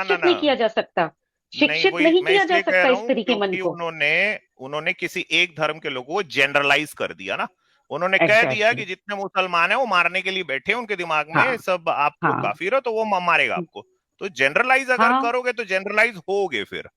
ना शिक्षित ना, नहीं किया जा सकता, नहीं शिक्षित वही नहीं मैं किया जा इसलिए कह सकता रहा इस हूँ तरीके मन क्योंकि को। उन्होंने उन्होंने किसी एक धर्म के लोगों को जनरलाइज कर दिया ना। उन्होंने कह दिया एग्जैक्टली कि जितने मुसलमान हैं वो मारने के लिए बैठे हैं, उनके दिमाग में हाँ सब आप लोग हाँ काफिर हो तो वो मारेगा आपको। तो जनरलाइज अगर हाँ करोगे तो जनरलाइज होगे फिर।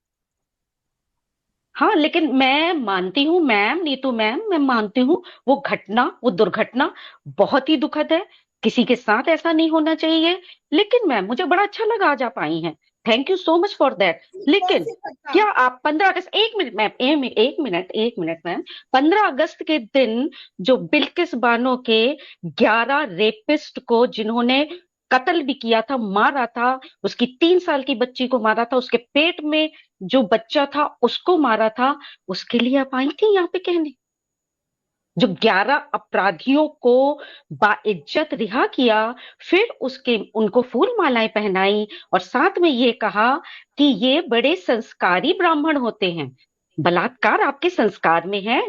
हाँ। लेकिन मैं मानती हूँ मैम, नीतू मैम, मैं मानती हूँ वो घटना, वो दुर्घटना बहुत ही दुखद है। किसी के साथ ऐसा नहीं होना चाहिए। लेकिन मैम मुझे बड़ा अच्छा लगा आज आप आई हैं। Thank you so much for that. कौन लेकिन सी घटना? क्या आप 15 अगस्त, एक मिनट मैम, एक मिनट मैम, 15 अगस्त के दिन जो बिल्किस बानो के 11 रेपिस्ट को जिन्होंने कत्ल भी किया था, मारा था, उसकी 3 साल की बच्ची को मारा था, उसके पेट में जो बच्चा था उसको मारा था, उसके लिए आप आई थी यहाँ पे कहने? जो 11 अपराधियों को बाइज्जत रिहा किया, फिर उसके उनको फूल मालाएं पहनाई और साथ में ये कहा कि ये बड़े संस्कारी ब्राह्मण होते हैं। बलात्कार आपके संस्कार में है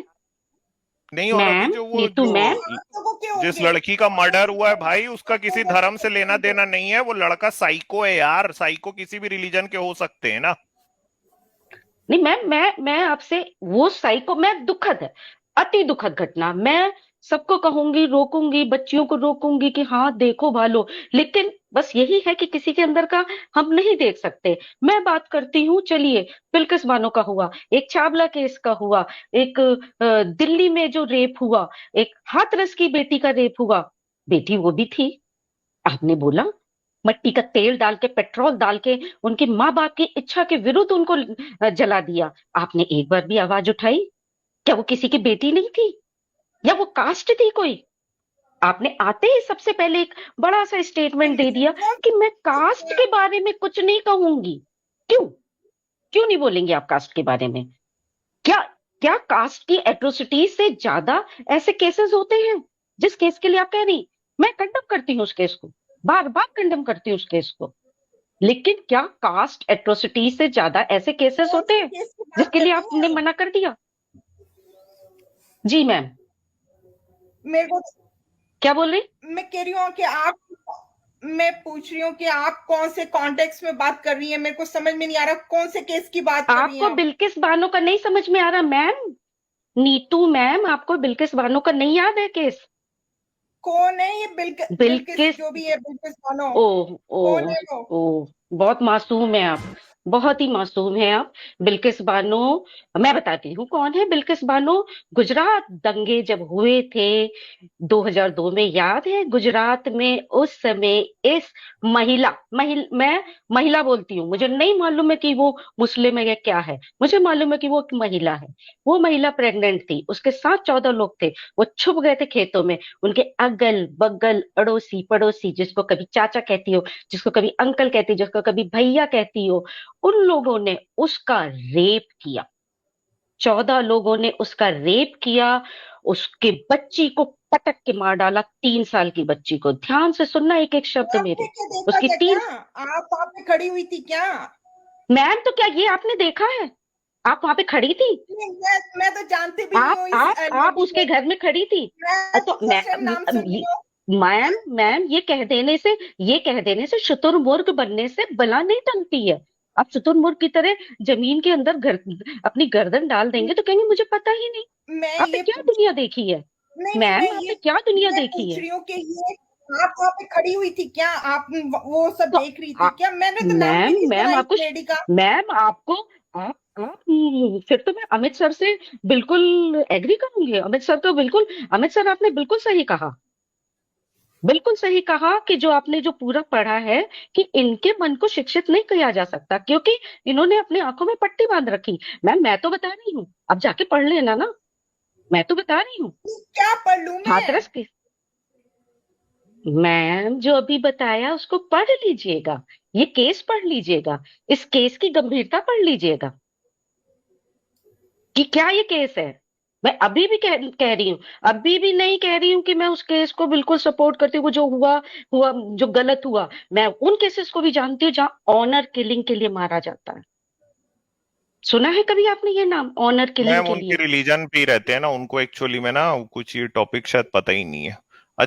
नहीं, और अभी मैम, जो वो नीतू जो मैम? हाँ तो वो क्यों जिस होंगे? लड़की का मर्डर हुआ है भाई, उसका तो किसी वो धर्म से लेना क्यों देना नहीं है। वो लड़का साइको है यार, साइको किसी भी रिलीजन के हो सकते हैं ना। नहीं मैम, मैं आपसे वो साइको, मैं दुखद है, अति दुखद घटना, मैं सबको कहूंगी, रोकूंगी, बच्चियों को रोकूंगी कि हाँ देखो भालो। लेकिन बस यही है कि किसी के अंदर का हम नहीं देख सकते। मैं बात करती हूँ, चलिए, बिल्किस बानो का हुआ, एक छावला केस का हुआ, एक दिल्ली में जो रेप हुआ, एक हाथरस की बेटी का रेप हुआ। बेटी वो भी थी, आपने बोला, मट्टी का तेल डाल के, पेट्रोल डाल के, उनके माँ बाप की इच्छा के विरुद्ध उनको जला दिया। आपने एक बार भी आवाज उठाई? क्या वो किसी की बेटी नहीं थी? या वो कास्ट थी कोई? आपने आते ही सबसे पहले एक बड़ा सा स्टेटमेंट दे दिया कौन कि मैं कास्ट सा- के बारे में कुछ नहीं कहूंगी। क्यों? क्यों नहीं बोलेंगे आप कास्ट के बारे में? क्या क्या कास्ट की एट्रोसिटीज से ज्यादा ऐसे केसेस होते हैं? जिस केस के लिए आप कह रही, मैं कंडम करती हूँ उस केस को, बार बार कंडम करती हूँ उस केस को। लेकिन क्या कास्ट एट्रोसिटी से ज्यादा ऐसे केसेस कौन होते से हैं केस की बात जिसके कर लिए रही आपने हैं? मना कर दिया? जी मैम, मेरे को क्या बोल रही? मैं कह रही हूँ कि आप मैं पूछ रही हूँ कि आप कौन से कॉन्टेक्स्ट में बात कर रही हैं, मेरे को समझ में नहीं आ रहा कौन से केस की बात कर रही हैं आपको आप। बिल्किस बानो का नहीं समझ में आ रहा मैम? नीतू मैम, आपको बिल्किस बानो का नहीं याद है केस? कौन है ये बिल्किस बिल्किस, जो भी है, बिल्किस बानो? ओह कौन ओह है वो? ओह, बहुत मासूम है आप, बहुत ही मासूम है आप। बिल्किस बानो, मैं बताती हूँ कौन है बिल्किस बानो। गुजरात दंगे जब हुए थे 2002 में, याद है गुजरात में उस समय इस मैं महिला बोलती हूँ, मुझे नहीं मालूम है कि वो मुस्लिम है या क्या है, मुझे मालूम है कि वो एक महिला है। वो महिला प्रेग्नेंट थी, उसके साथ 14 लोग थे। वो छुप गए थे खेतों में। उनके अगल बगल, अड़ोसी पड़ोसी, जिसको कभी चाचा कहती हो, जिसको कभी अंकल कहती हो, जिसको कभी भैया कहती हो, उन लोगों ने उसका रेप किया। 14 लोगों ने उसका रेप किया। उसके बच्ची को पटक के मार डाला, 3 साल की बच्ची को। ध्यान से सुनना एक एक शब्द आपने मेरे। क्या देखा उसकी था क्या? तीन आप वहां पे खड़ी हुई थी क्या? मैम, तो क्या ये आपने देखा है? आप वहां पे खड़ी थी? नहीं, मैं तो जानती भी नहीं आप हूँ इस आप आप लेडी उसके को। घर में खड़ी थी? मैं तो तो फर्स्ट टाइम नाम सुन रही हूँ। मैम मैम, ये कह देने से शुतुरमुर्ग बनने से बला नहीं टलती है। आप शुतुरमुर्ग की तरह जमीन के अंदर अपनी गर्दन डाल देंगे तो कहेंगे मुझे पता ही नहीं। मैं आपने ये क्या पूछ दुनिया देखी है? नहीं नहीं मैम, आपने क्या दुनिया मैं देखी पूछ है? रही हूँ कि ये आप वहां पे खड़ी हुई थी क्या? आप वो सब तो देख रही थी क्या? मैंने तो नाम भी मैम नहीं सुना मैम इस आपको लेडी का। मैम आपको आप फिर तो मैं अमित सर से बिल्कुल एग्री करूंगी। अमित सर तो बिल्कुल, अमित सर आपने बिल्कुल सही कहा, बिल्कुल सही कहा कि जो आपने जो पूरा पढ़ा है कि इनके मन को शिक्षित नहीं किया जा सकता क्योंकि इन्होंने अपनी आंखों में पट्टी बांध रखी। मैम मैं तो बता रही हूँ, अब जाके पढ़ लेना ना, मैं तो बता रही हूँ। क्या पढ़ लूं मैं? हाथरस की, मैम जो अभी बताया उसको पढ़ लीजिएगा, ये केस पढ़ लीजिएगा, इस केस की गंभीरता पढ़ लीजिएगा कि क्या ये केस है। मैं अभी भी कह रही हूँ, अभी भी नहीं कह रही हूँ कि मैं उस केस को बिल्कुल सपोर्ट करती हूँ। वो जो हुआ हुआ, जो गलत हुआ, मैं उन केसेस को भी जानती हूँ जहां ऑनर किलिंग के लिए मारा जाता है। सुना है कभी आपने ये नाम, ऑनर किलिंग मैम के उनकी लिए? रिलीजन पे ही रहते हैं ना, उनको एक्चुअली में ना कुछ ये टॉपिक शायद पता ही नहीं है।